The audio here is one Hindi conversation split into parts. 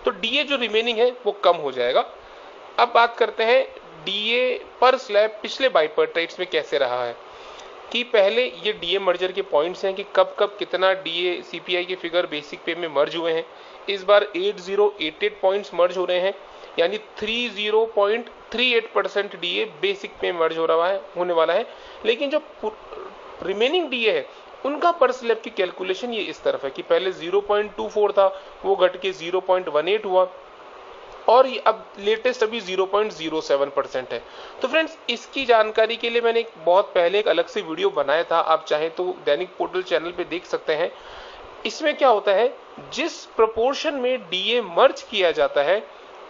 तो डीए जो रिमेनिंग है वो कम हो जाएगा। अब बात करते हैं डीए पर स्लैब पिछले बाइपर्टाइट्स में कैसे रहा है। कि पहले ये डीए मर्जर के पॉइंट्स हैं कि कब कब कितना डीए सीपीआई के फिगर बेसिक पे में मर्ज हुए हैं। इस बार 8088 पॉइंट्स मर्ज हो रहे हैं, यानी 30.38% डीए बेसिक पे मर्ज होने वाला है। लेकिन जो रिमेनिंग डीए है उनका पर स्लैब की कैलकुलेशन ये इस तरफ है कि पहले 0.24 था, वो घट के 0.18 हुआ, और अब लेटेस्ट अभी 0.07% है। तो फ्रेंड्स, इसकी जानकारी के लिए मैंने बहुत पहले एक अलग से वीडियो बनाया था, आप चाहें तो दैनिक पोर्टल चैनल पे देख सकते हैं। इसमें क्या होता है, जिस प्रोपोर्शन में डीए मर्ज किया जाता है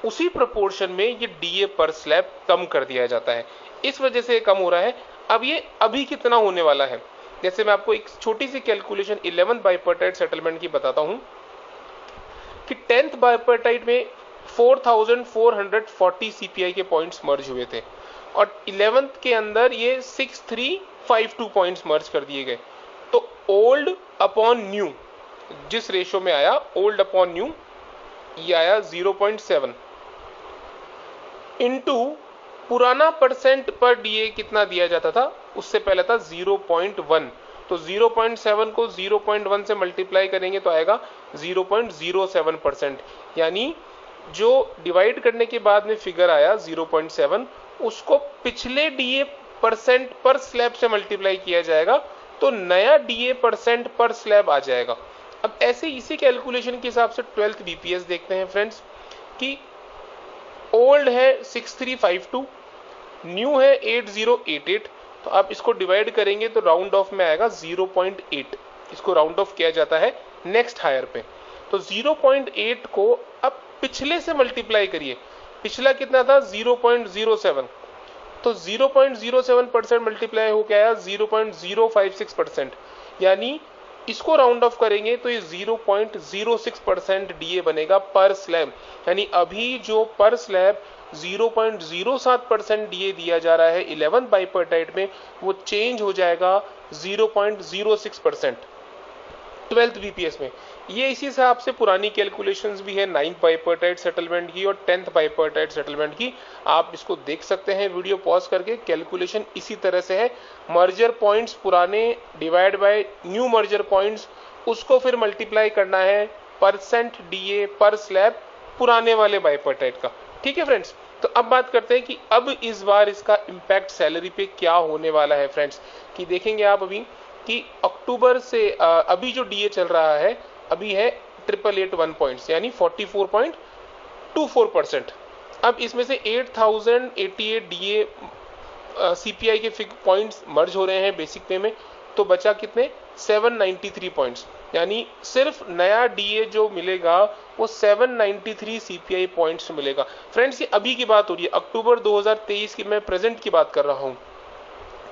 उसी प्रोपोर्शन में ये डीए पर स्लैब कम कर दिया जाता है, इस वजह से ये कम हो रहा है। अब ये अभी कितना होने वाला है, जैसे मैं आपको एक छोटी सी कैलकुलेशन 11th बाइपर्टाइट सेटलमेंट की बताता हूं कि 10th बाइपर्टाइट में 4440 सीपीआई के पॉइंट्स मर्ज हुए थे और 11th के अंदर ये 6352 पॉइंट्स मर्ज कर दिए गए। तो ओल्ड अपॉन न्यू जिस रेशो में आया, ओल्ड अपॉन न्यू, ये आया 0.7 इनटू पुराना परसेंट पर डीए कितना दिया जाता था, उससे पहले था 0.1। तो 0.7 को 0.1 से मल्टीप्लाई करेंगे तो आएगा 0.07%, यानी जो डिवाइड करने के बाद में फिगर आया 0.7 उसको पिछले डीए परसेंट पर स्लैब से मल्टीप्लाई किया जाएगा तो नया डीए परसेंट पर स्लैब आ जाएगा। अब ऐसे इसी कैलकुलेशन के हिसाब से 12th बीपीएस देखते हैं फ्रेंड्स कि ओल्ड है 6352, न्यू है 8088, तो आप इसको डिवाइड करेंगे तो राउंड ऑफ में आएगा 0.8, इसको राउंड ऑफ किया जाता है नेक्स्ट हायर पे। तो 0.8 को अब पिछले से मल्टीप्लाई करिए, पिछला कितना था 0.07, तो 0.07% मल्टीप्लाई हो गया 0.056%, यानी इसको राउंड ऑफ करेंगे तो ये 0.06% डीए बनेगा पर स्लैब। यानी अभी जो पर स्लैब 0.07% डीए दिया जा रहा है 11th बाइपर्टाइट में, वो चेंज हो जाएगा 0.06% 12th बीपीएस में। ये इसी हिसाब से पुरानी कैलकुलेशंस भी है 9th बाइपर्टाइट सेटलमेंट की और 10th बाइपर्टाइट सेटलमेंट की, आप इसको देख सकते हैं वीडियो पॉज करके। कैलकुलेशन इसी तरह से है, मर्जर पॉइंट्स पुराने divide by new merger points, उसको फिर मल्टीप्लाई करना है परसेंट डीए पर स्लैब पुराने वाले बाइपर्टाइट का। ठीक है फ्रेंड्स, तो अब बात करते हैं कि अब इस बार इसका इम्पैक्ट सैलरी पे क्या होने वाला है फ्रेंड्स। कि देखेंगे आप अभी कि अक्टूबर से अभी जो डीए चल रहा है अभी है 8881 पॉइंट्स, यानी 44.24%। अब इसमें से 8088 डीए सीपीआई के पॉइंट्स मर्ज हो रहे हैं बेसिक पे में, तो बचा कितने 793 पॉइंट्स, यानी सिर्फ नया डीए जो मिलेगा वो 793 सीपीआई पॉइंट्स मिलेगा। फ्रेंड्स, ये अभी की बात हो रही है, अक्टूबर 2023 की मैं प्रेजेंट की बात कर रहा हूं।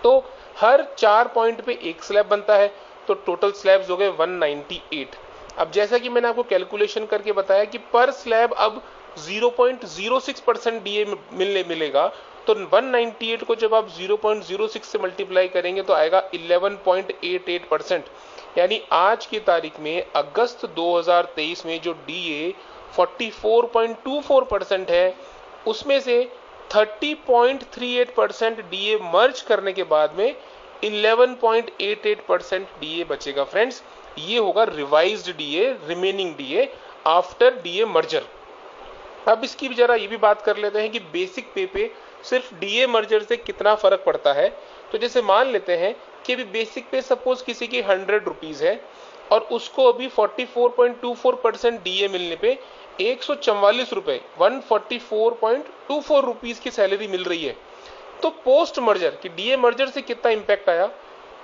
तो हर 4 पॉइंट पे एक स्लैब बनता है, तो टोटल स्लैब्स हो गए 198। अब जैसा कि मैंने आपको कैलकुलेशन करके बताया कि पर स्लैब अब 0.06% डीए मिलेगा, तो 198 को जब आप 0.06 से मल्टीप्लाई करेंगे तो आएगा 11.88%। यानी आज की तारीख में अगस्त 2023 में जो डीए 44.24% है, उसमें से 30.38% डीए मर्ज करने के बाद में 11.88% डीए बचेगा। फ्रेंड्स, ये होगा revised DA, remaining DA after DA merger. अब इसकी भी जरा ये भी बात कर लेते हैं कि बेसिक पे पे सिर्फ डीए मर्जर से कितना फर्क पड़ता है। तो जैसे मान लेते हैं कि अभी बेसिक पे सपोज किसी की 100 रुपीज है और उसको अभी 44.24% डीए मिलने पे 144 रुपए 144.24 रुपीज की सैलरी मिल रही है। तो पोस्ट मर्जर की डीए मर्जर से कितना इंपैक्ट आया,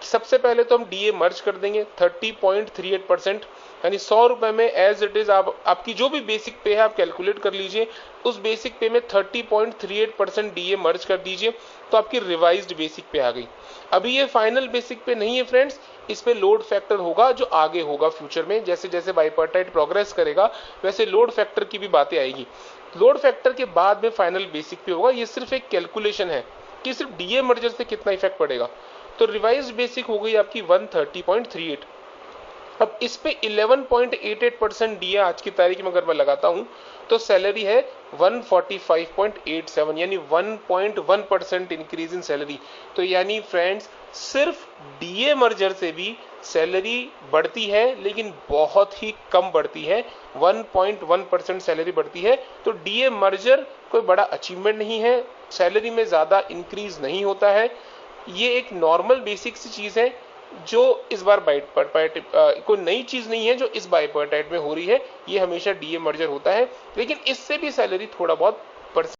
सबसे पहले तो हम डीए मर्ज कर देंगे 30.38%, यानी 100 रुपए में एज इट इज आपकी जो भी बेसिक पे है आप कैलकुलेट कर लीजिए, उस बेसिक पे में 30.38% डीए मर्ज कर दीजिए, तो आपकी रिवाइज्ड बेसिक पे आ गई। अभी ये फाइनल बेसिक पे नहीं है फ्रेंड्स, इस पे लोड फैक्टर होगा जो आगे होगा फ्यूचर में, जैसे जैसे बाइपर्टाइट प्रोग्रेस करेगा वैसे लोड फैक्टर की भी बातें आएगी। लोड फैक्टर के बाद में फाइनल बेसिक पे होगा। ये सिर्फ एक कैलकुलेशन है कि सिर्फ डीए मर्जर से कितना इफेक्ट पड़ेगा। तो रिवाइज्ड बेसिक हो गई आपकी 130.38। अब इस पे 11.88% डीए आज की तारीख में अगर मैं लगाता हूं तो सैलरी है 145.87, यानी 1.1% इंक्रीज इन सैलरी। तो यानी फ्रेंड्स सिर्फ डीए मर्जर से भी सैलरी बढ़ती है, लेकिन बहुत ही कम बढ़ती है, 1.1% सैलरी बढ़ती है। तो डीए मर्जर कोई बड़ा अचीवमेंट नहीं है, सैलरी में ज्यादा इंक्रीज नहीं होता है। ये एक नॉर्मल बेसिक सी चीज है जो इस बार कोई नई चीज नहीं है जो इस बाइपर्टाइट में हो रही है। ये हमेशा डीए मर्जर होता है, लेकिन इससे भी सैलरी थोड़ा बहुत